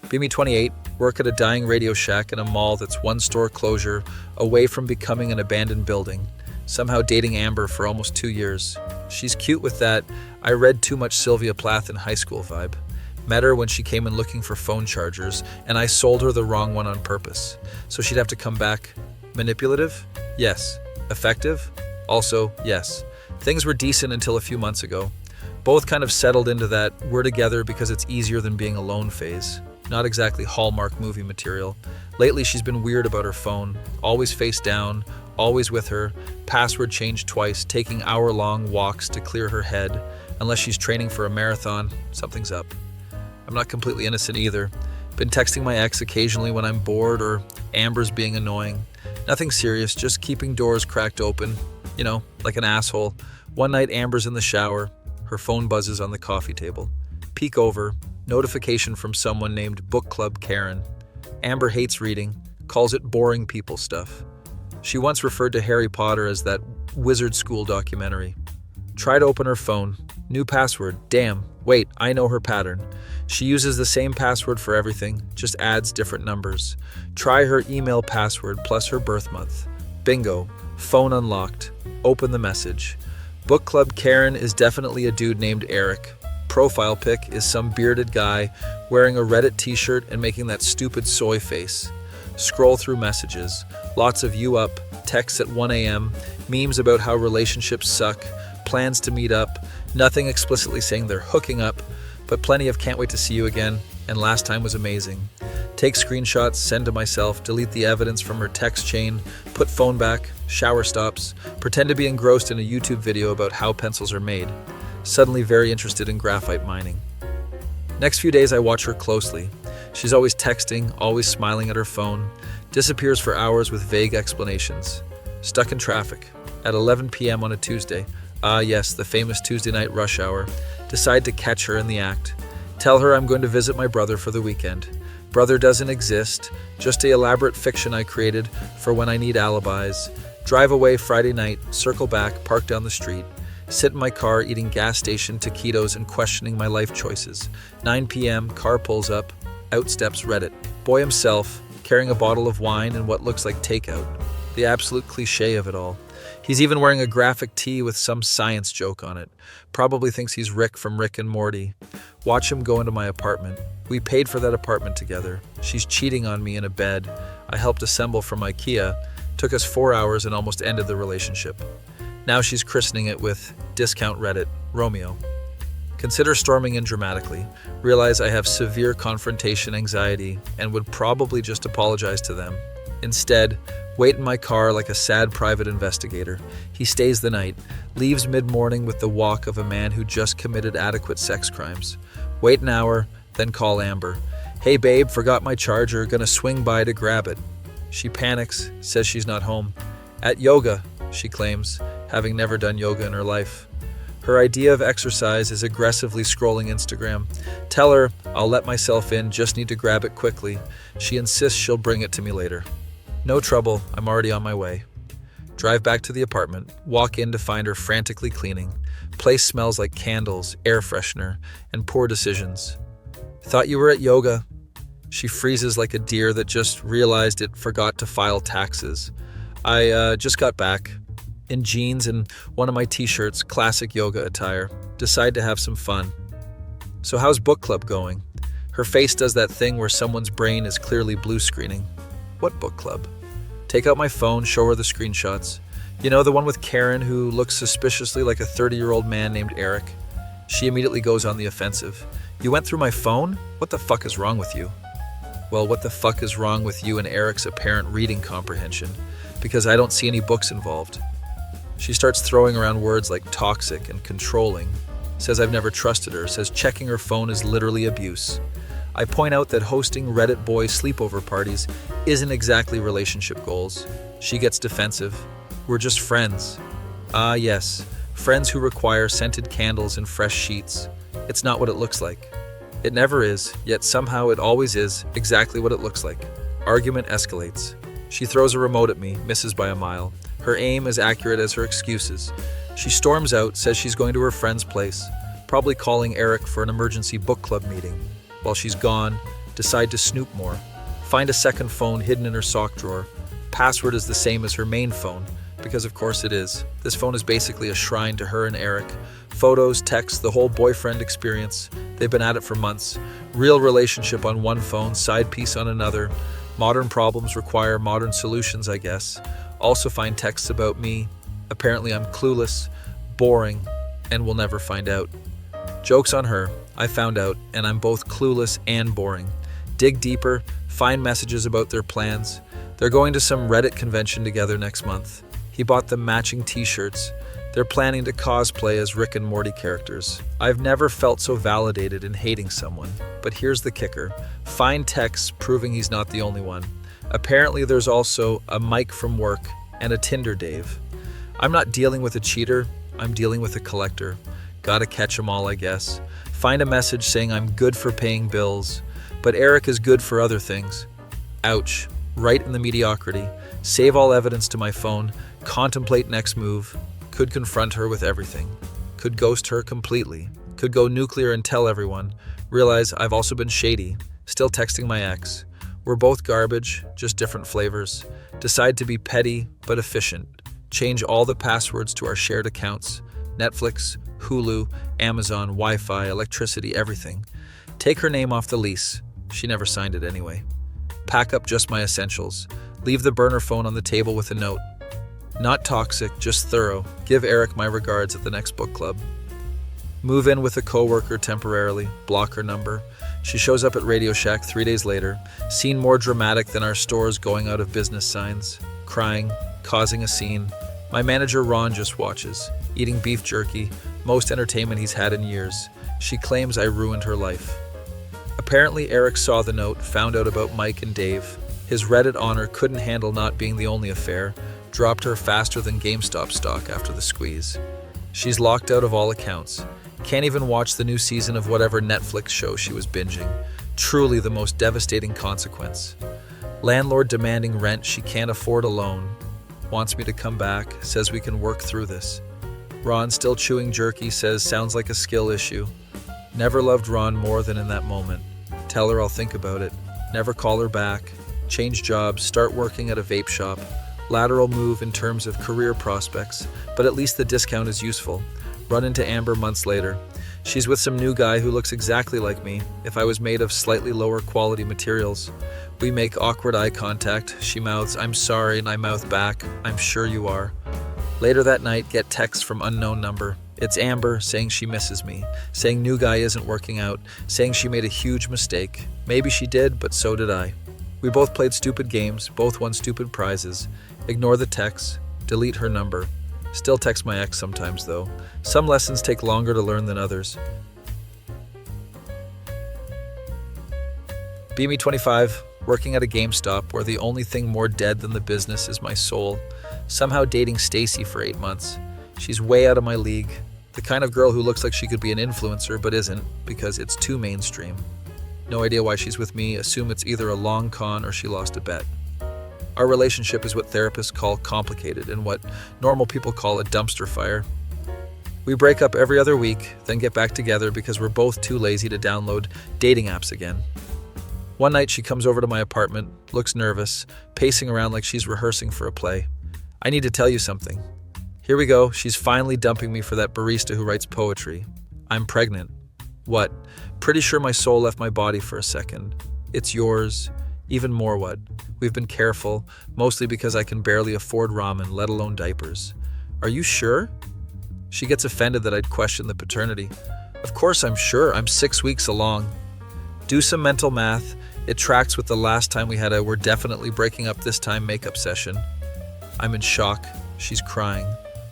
Be me 28, work at a dying Radio Shack in a mall that's one store closure away from becoming an abandoned building. Somehow dating Amber for almost 2 years. She's cute with that I read too much Sylvia Plath in high school vibe. Met her when she came in looking for phone chargers, and I sold her the wrong one on purpose. So she'd have to come back. Manipulative? Yes. Effective? Also, yes. Things were decent until a few months ago. Both kind of settled into that we're together because it's easier than being alone phase. Not exactly Hallmark movie material. Lately she's been weird about her phone, always face down, always with her, password changed twice, taking hour-long walks to clear her head. Unless she's training for a marathon, something's up. I'm not completely innocent either. Been texting my ex occasionally when I'm bored or Amber's being annoying. Nothing serious, just keeping doors cracked open. You know, like an asshole. One night Amber's in the shower. Her phone buzzes on the coffee table. Peek over. Notification from someone named Book Club Karen. Amber hates reading, calls it boring people stuff. She once referred to Harry Potter as that wizard school documentary. Try to open her phone. New password. Damn. Wait, I know her pattern. She uses the same password for everything, just adds different numbers. Try her email password plus her birth month. Bingo. Phone unlocked. Open the message. Book Club Karen is definitely a dude named Eric. Profile pic is some bearded guy wearing a Reddit t-shirt and making that stupid soy face. Scroll through messages. Lots of you up, texts at 1 a.m., memes about how relationships suck, plans to meet up, nothing explicitly saying they're hooking up, but plenty of can't wait to see you again, and last time was amazing. Take screenshots, send to myself, delete the evidence from her text chain, put phone back, shower stops, pretend to be engrossed in a YouTube video about how pencils are made. Suddenly very interested in graphite mining. Next few days I watch her closely. She's always texting, always smiling at her phone, disappears for hours with vague explanations. Stuck in traffic. At 11 p.m. on a Tuesday. Ah yes, the famous Tuesday night rush hour. Decide to catch her in the act. Tell her I'm going to visit my brother for the weekend. Brother doesn't exist, just an elaborate fiction I created for when I need alibis. Drive away Friday night, circle back, park down the street. Sit in my car eating gas station taquitos and questioning my life choices. 9 p.m., car pulls up, out steps Reddit. Boy himself, carrying a bottle of wine and what looks like takeout. The absolute cliche of it all. He's even wearing a graphic tee with some science joke on it. Probably thinks he's Rick from Rick and Morty. Watch him go into my apartment. We paid for that apartment together. She's cheating on me in a bed I helped assemble from IKEA. Took us 4 hours and almost ended the relationship. Now she's christening it with discount Reddit, Romeo. Consider storming in dramatically. Realize I have severe confrontation anxiety and would probably just apologize to them. Instead, wait in my car like a sad private investigator. He stays the night, leaves mid-morning with the walk of a man who just committed adequate sex crimes. Wait an hour, then call Amber. Hey babe, forgot my charger, gonna swing by to grab it. She panics, says she's not home. At yoga, she claims, having never done yoga in her life. Her idea of exercise is aggressively scrolling Instagram. Tell her, I'll let myself in, just need to grab it quickly. She insists she'll bring it to me later. No trouble, I'm already on my way. Drive back to the apartment, walk in to find her frantically cleaning. Place smells like candles, air freshener, and poor decisions. Thought you were at yoga. She freezes like a deer that just realized it forgot to file taxes. I just got back. In jeans and one of my t-shirts, classic yoga attire. Decide to have some fun. So how's book club going? Her face does that thing where someone's brain is clearly blue screening. What book club? Take out my phone, show her the screenshots. You know, the one with Karen who looks suspiciously like a 30-year-old man named Eric? She immediately goes on the offensive. You went through my phone? What the fuck is wrong with you? Well, what the fuck is wrong with you and Eric's apparent reading comprehension? Because I don't see any books involved. She starts throwing around words like toxic and controlling. Says I've never trusted her. Says checking her phone is literally abuse. I point out that hosting Reddit boy sleepover parties isn't exactly relationship goals. She gets defensive. We're just friends. Ah, yes. Friends who require scented candles and fresh sheets. It's not what it looks like. It never is, yet somehow it always is exactly what it looks like. Argument escalates. She throws a remote at me, misses by a mile. Her aim as accurate as her excuses. She storms out, says she's going to her friend's place, probably calling Eric for an emergency book club meeting. While she's gone, decide to snoop more, find a second phone hidden in her sock drawer. Password is the same as her main phone, because of course it is. This phone is basically a shrine to her and Eric. Photos, texts, the whole boyfriend experience. They've been at it for months. Real relationship on one phone, side piece on another. Modern problems require modern solutions, I guess. Also find texts about me. Apparently I'm clueless, boring, and will never find out. Joke's on her. I found out, and I'm both clueless and boring. Dig deeper, find messages about their plans. They're going to some Reddit convention together next month. He bought them matching t-shirts. They're planning to cosplay as Rick and Morty characters. I've never felt so validated in hating someone. But here's the kicker. Find texts proving he's not the only one. Apparently there's also a Mike from work and a Tinder Dave. I'm not dealing with a cheater, I'm dealing with a collector. Gotta catch 'em all, I guess. Find a message saying I'm good for paying bills, but Eric is good for other things. Ouch. Right in the mediocrity. Save all evidence to my phone. Contemplate next move. Could confront her with everything. Could ghost her completely. Could go nuclear and tell everyone. Realize I've also been shady. Still texting my ex. We're both garbage, just different flavors. Decide to be petty but efficient. Change all the passwords to our shared accounts. Netflix, Hulu, Amazon, Wi-Fi, electricity, everything. Take her name off the lease. She never signed it anyway. Pack up just my essentials. Leave the burner phone on the table with a note. Not toxic, just thorough. Give Eric my regards at the next book club. Move in with a coworker temporarily. Block her number. She shows up at Radio Shack 3 days later. Scene more dramatic than our stores going out of business signs. Crying, causing a scene. My manager Ron just watches. Eating beef jerky. Most entertainment he's had in years. She claims I ruined her life. Apparently Eric saw the note, found out about Mike and Dave. His Reddit honor couldn't handle not being the only affair. Dropped her faster than GameStop stock after the squeeze. She's locked out of all accounts. Can't even watch the new season of whatever Netflix show she was binging. Truly the most devastating consequence. Landlord demanding rent she can't afford alone. Wants me to come back, says we can work through this. Ron still chewing jerky, says sounds like a skill issue. Never loved Ron more than in that moment. Tell her I'll think about it. Never call her back. Change jobs, start working at a vape shop. Lateral move in terms of career prospects, but at least the discount is useful. Run into Amber months later. She's with some new guy who looks exactly like me, if I was made of slightly lower quality materials. We make awkward eye contact. She mouths, "I'm sorry," and I mouth back, "I'm sure you are." Later that night, get text from unknown number. It's Amber saying she misses me, saying new guy isn't working out, saying she made a huge mistake. Maybe she did, but so did I. We both played stupid games, both won stupid prizes. Ignore the text, delete her number. Still text my ex sometimes though. Some lessons take longer to learn than others. BME 25, working at a GameStop where the only thing more dead than the business is my soul. Somehow dating Stacy for 8 months. She's way out of my league. The kind of girl who looks like she could be an influencer but isn't because it's too mainstream. No idea why she's with me. Assume it's either a long con or she lost a bet. Our relationship is what therapists call complicated and what normal people call a dumpster fire. We break up every other week, then get back together because we're both too lazy to download dating apps again. One night she comes over to my apartment, looks nervous, pacing around like she's rehearsing for a play. I need to tell you something. Here we go, she's finally dumping me for that barista who writes poetry. I'm pregnant. What? Pretty sure my soul left my body for a second. It's yours. Even more what? We've been careful, mostly because I can barely afford ramen, let alone diapers. Are you sure? She gets offended that I'd question the paternity. Of course I'm sure, I'm 6 weeks along. Do some mental math. It tracks with the last time we had a "we're definitely breaking up this time" makeup session. I'm in shock. She's crying.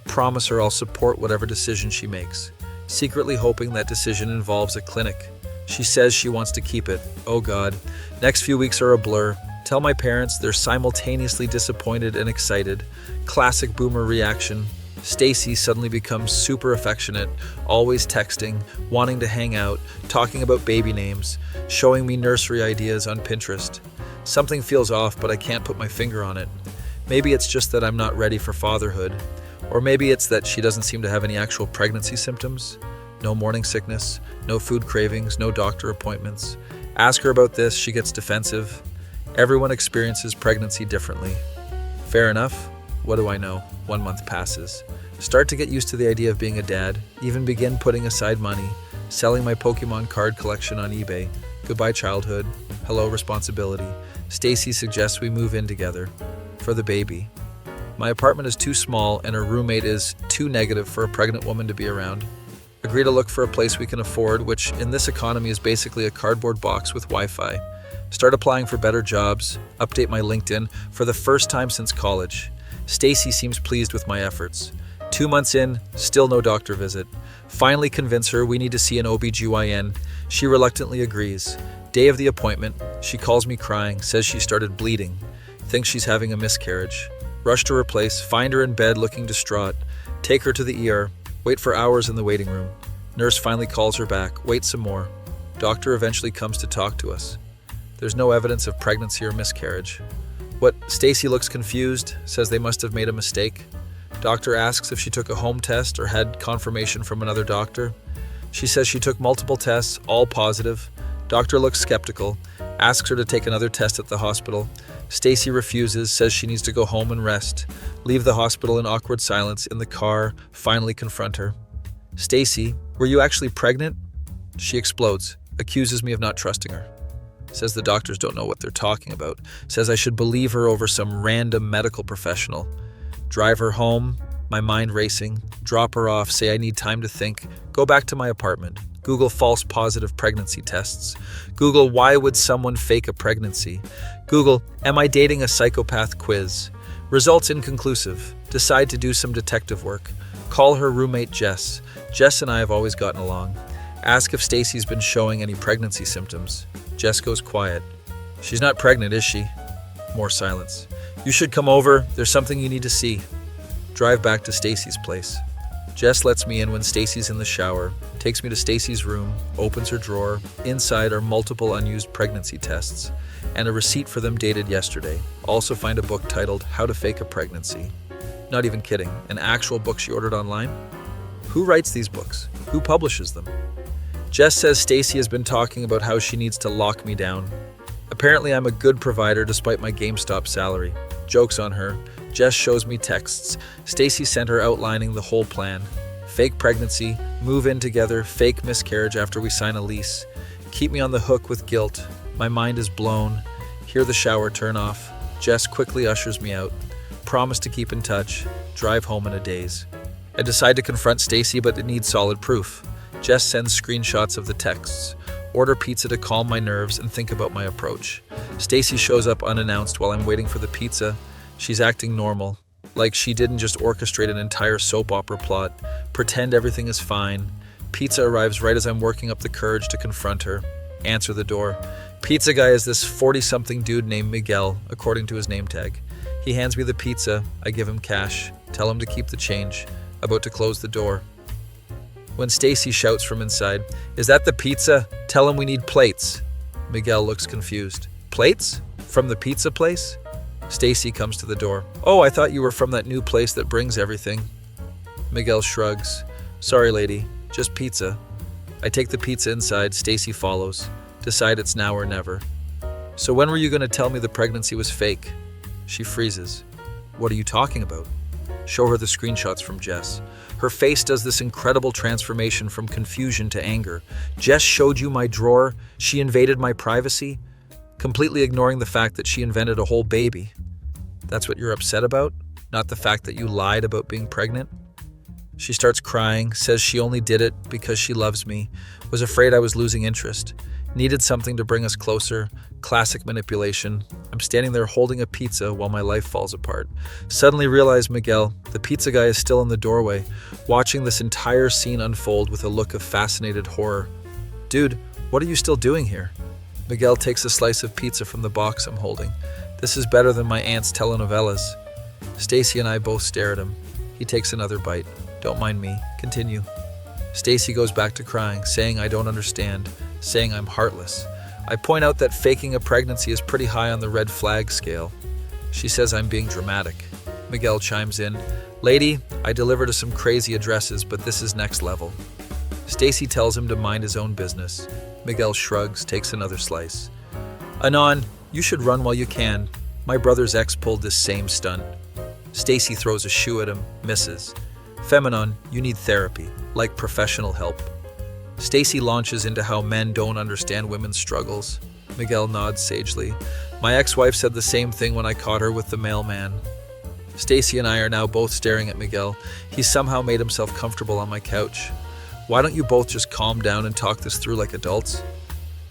Promise her I'll support whatever decision she makes. Secretly hoping that decision involves a clinic. She says she wants to keep it. Oh God. Next few weeks are a blur. Tell my parents they're simultaneously disappointed and excited. Classic boomer reaction. Stacy suddenly becomes super affectionate, always texting, wanting to hang out, talking about baby names, showing me nursery ideas on Pinterest. Something feels off, but I can't put my finger on it. Maybe it's just that I'm not ready for fatherhood. Or maybe it's that she doesn't seem to have any actual pregnancy symptoms. No morning sickness, no food cravings, no doctor appointments. Ask her about this, she gets defensive. Everyone experiences pregnancy differently. Fair enough. What do I know? 1 month passes. Start to get used to the idea of being a dad. Even begin putting aside money. Selling my Pokemon card collection on eBay. Goodbye childhood. Hello responsibility. Stacy suggests we move in together. For the baby. My apartment is too small and her roommate is too negative for a pregnant woman to be around. Agree to look for a place we can afford, which in this economy is basically a cardboard box with Wi-Fi. Start applying for better jobs. Update my LinkedIn for the first time since college. Stacy seems pleased with my efforts. 2 months in, still no doctor visit. Finally convince her we need to see an OBGYN. She reluctantly agrees. Day of the appointment, she calls me crying, says she started bleeding. Thinks she's having a miscarriage. Rush to her place, find her in bed looking distraught. Take her to the ER. Wait for hours in the waiting room. Nurse finally calls her back. Wait some more. Doctor eventually comes to talk to us. There's no evidence of pregnancy or miscarriage. Stacy looks confused, says they must have made a mistake. Doctor asks if she took a home test or had confirmation from another doctor. She says she took multiple tests, all positive. Doctor looks skeptical, asks her to take another test at the hospital. Stacy refuses, says she needs to go home and rest. Leave the hospital in awkward silence. In the car, finally confront her. Stacy, were you actually pregnant? She explodes, accuses me of not trusting her. Says the doctors don't know what they're talking about. Says I should believe her over some random medical professional. Drive her home, my mind racing. Drop her off, say I need time to think. Go back to my apartment. Google false positive pregnancy tests. Google why would someone fake a pregnancy. Google am I dating a psychopath quiz. Results inconclusive. Decide to do some detective work. Call her roommate Jess. Jess and I have always gotten along. Ask if Stacy's been showing any pregnancy symptoms. Jess goes quiet. She's not pregnant, is she? More silence. You should come over. There's something you need to see. Drive back to Stacy's place. Jess lets me in when Stacy's in the shower, takes me to Stacy's room, opens her drawer. Inside are multiple unused pregnancy tests and a receipt for them dated yesterday. Also find a book titled How to Fake a Pregnancy. Not even kidding, an actual book she ordered online? Who writes these books? Who publishes them? Jess says Stacy has been talking about how she needs to lock me down. Apparently I'm a good provider despite my GameStop salary. Joke's on her. Jess shows me texts. Stacy sent her outlining the whole plan. Fake pregnancy, move in together, fake miscarriage after we sign a lease. Keep me on the hook with guilt. My mind is blown. Hear the shower turn off. Jess quickly ushers me out. Promise to keep in touch. Drive home in a daze. I decide to confront Stacy, but it needs solid proof. Jess sends screenshots of the texts. Order pizza to calm my nerves and think about my approach. Stacy shows up unannounced while I'm waiting for the pizza. She's acting normal, like she didn't just orchestrate an entire soap opera plot. Pretend everything is fine. Pizza arrives right as I'm working up the courage to confront her. Answer the door. Pizza guy is this 40-something dude named Miguel, according to his name tag. He hands me the pizza. I give him cash. Tell him to keep the change. About to close the door. When Stacy shouts from inside, "Is that the pizza? Tell him we need plates." Miguel looks confused. Plates? From the pizza place? Stacy comes to the door. "Oh, I thought you were from that new place that brings everything." Miguel shrugs. "Sorry, lady. Just pizza." I take the pizza inside. Stacy follows. Decide it's now or never. "So when were you going to tell me the pregnancy was fake?" She freezes. "What are you talking about?" Show her the screenshots from Jess. Her face does this incredible transformation from confusion to anger. Jess showed you my drawer. She invaded my privacy, completely ignoring the fact that she invented a whole baby. That's what you're upset about? Not the fact that you lied about being pregnant? She starts crying, says she only did it because she loves me, was afraid I was losing interest, needed something to bring us closer. Classic manipulation. I'm standing there holding a pizza while my life falls apart. Suddenly realize Miguel, the pizza guy, is still in the doorway, watching this entire scene unfold with a look of fascinated horror. "Dude, what are you still doing here?" Miguel takes a slice of pizza from the box I'm holding. "This is better than my aunt's telenovelas." Stacy and I both stare at him. He takes another bite. "Don't mind me. Continue." Stacy goes back to crying, saying I don't understand, saying I'm heartless. I point out that faking a pregnancy is pretty high on the red flag scale. She says I'm being dramatic. Miguel chimes in, "Lady, I deliver to some crazy addresses, but this is next level." Stacy tells him to mind his own business. Miguel shrugs, takes another slice. Anon, you should run while you can. My brother's ex pulled this same stunt. Stacy throws a shoe at him, misses. Feminon, you need therapy, like professional help. Stacy launches into how men don't understand women's struggles. Miguel nods sagely. My ex-wife said the same thing when I caught her with the mailman. Stacy and I are now both staring at Miguel. He's somehow made himself comfortable on my couch. Why don't you both just calm down and talk this through like adults?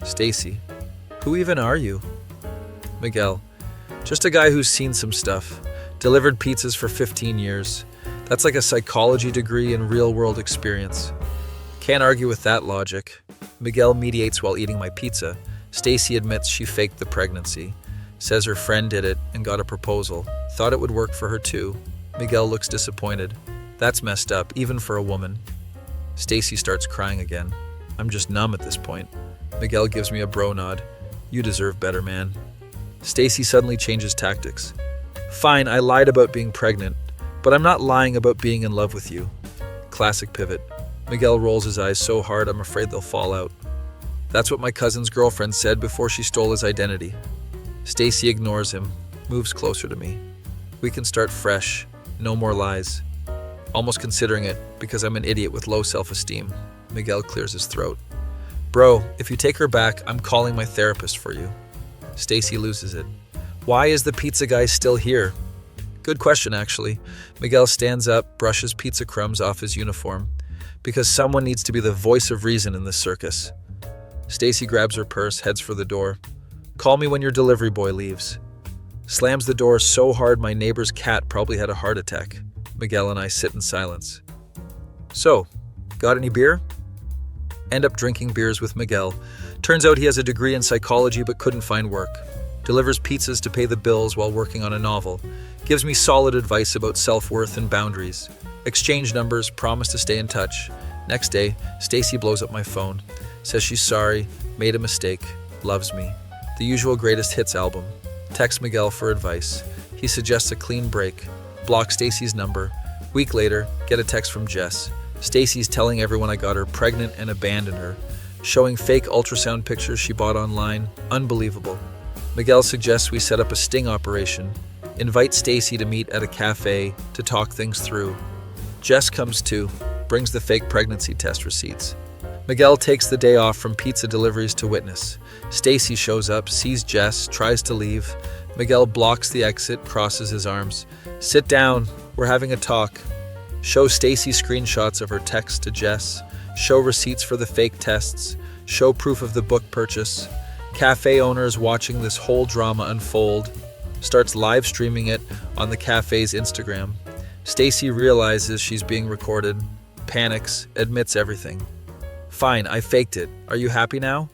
Stacy, who even are you? Miguel, just a guy who's seen some stuff. Delivered pizzas for 15 years. That's like a psychology degree in real-world experience. Can't argue with that logic. Miguel mediates while eating my pizza. Stacy admits she faked the pregnancy. Says her friend did it and got a proposal. Thought it would work for her too. Miguel looks disappointed. That's messed up, even for a woman. Stacy starts crying again. I'm just numb at this point. Miguel gives me a bro nod. You deserve better, man. Stacy suddenly changes tactics. Fine, I lied about being pregnant, but I'm not lying about being in love with you. Classic pivot. Miguel rolls his eyes so hard I'm afraid they'll fall out. That's what my cousin's girlfriend said before she stole his identity. Stacy ignores him, moves closer to me. We can start fresh, no more lies. Almost considering it, because I'm an idiot with low self-esteem. Miguel clears his throat. Bro, if you take her back, I'm calling my therapist for you. Stacy loses it. Why is the pizza guy still here? Good question, actually. Miguel stands up, brushes pizza crumbs off his uniform. Because someone needs to be the voice of reason in this circus. Stacy grabs her purse, heads for the door. Call me when your delivery boy leaves. Slams the door so hard my neighbor's cat probably had a heart attack. Miguel and I sit in silence. So, got any beer? End up drinking beers with Miguel. Turns out he has a degree in psychology but couldn't find work. Delivers pizzas to pay the bills while working on a novel. Gives me solid advice about self-worth and boundaries. Exchange numbers, promise to stay in touch. Next day, Stacy blows up my phone. Says she's sorry, made a mistake, loves me. The usual greatest hits album. Text Miguel for advice. He suggests a clean break. Block Stacy's number. Week later, get a text from Jess. Stacy's telling everyone I got her pregnant and abandoned her. Showing fake ultrasound pictures she bought online. Unbelievable. Miguel suggests we set up a sting operation. Invite Stacy to meet at a cafe to talk things through. Jess comes too, brings the fake pregnancy test receipts. Miguel takes the day off from pizza deliveries to witness. Stacy shows up, sees Jess, tries to leave. Miguel blocks the exit, crosses his arms. Sit down, we're having a talk. Show Stacy screenshots of her text to Jess. Show receipts for the fake tests. Show proof of the book purchase. Cafe owners watching this whole drama unfold. Starts live streaming it on the cafe's Instagram. Stacy realizes she's being recorded, panics, admits everything. Fine, I faked it. Are you happy now?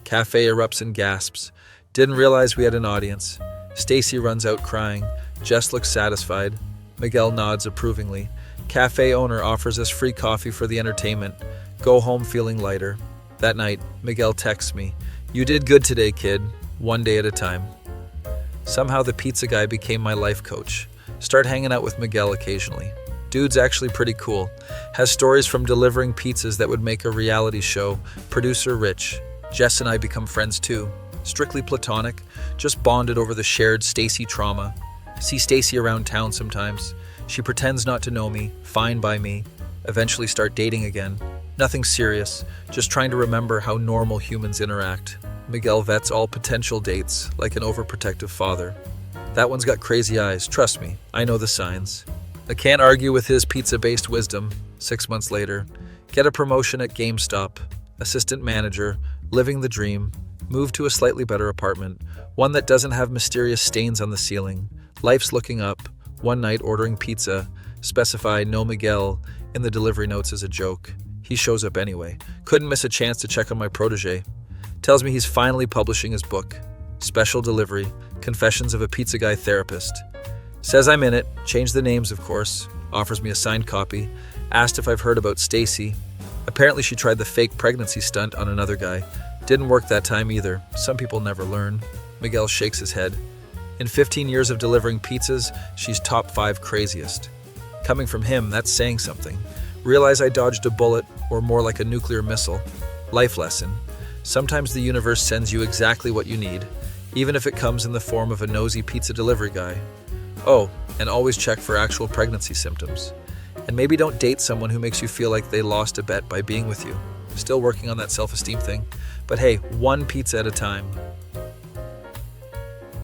Cafe erupts in gasps. Didn't realize we had an audience. Stacy runs out crying. Jess looks satisfied. Miguel nods approvingly. Cafe owner offers us free coffee for the entertainment. Go home feeling lighter. That night, Miguel texts me. You did good today, kid. One day at a time. Somehow the pizza guy became my life coach. Start hanging out with Miguel occasionally. Dude's actually pretty cool. Has stories from delivering pizzas that would make a reality show. Producer Rich. Jess and I become friends too. Strictly platonic. Just bonded over the shared Stacy trauma. See Stacy around town sometimes. She pretends not to know me. Fine by me. Eventually start dating again. Nothing serious. Just trying to remember how normal humans interact. Miguel vets all potential dates like an overprotective father. That one's got crazy eyes, trust me, I know the signs. I can't argue with his pizza-based wisdom. 6 months later, get a promotion at GameStop, assistant manager, living the dream, move to a slightly better apartment, one that doesn't have mysterious stains on the ceiling. Life's looking up, one night ordering pizza, specify no Miguel in the delivery notes as a joke. He shows up anyway. Couldn't miss a chance to check on my protege. Tells me he's finally publishing his book. Special delivery, Confessions of a Pizza Guy Therapist. Says I'm in it, changed the names of course, offers me a signed copy, asked if I've heard about Stacy. Apparently she tried the fake pregnancy stunt on another guy. Didn't work that time either. Some people never learn. Miguel shakes his head. In 15 years of delivering pizzas, she's top 5 craziest. Coming from him, that's saying something. Realize I dodged a bullet, or more like a nuclear missile. Life lesson. Sometimes the universe sends you exactly what you need, even if it comes in the form of a nosy pizza delivery guy. Oh, and always check for actual pregnancy symptoms. And maybe don't date someone who makes you feel like they lost a bet by being with you. Still working on that self-esteem thing. But hey, one pizza at a time.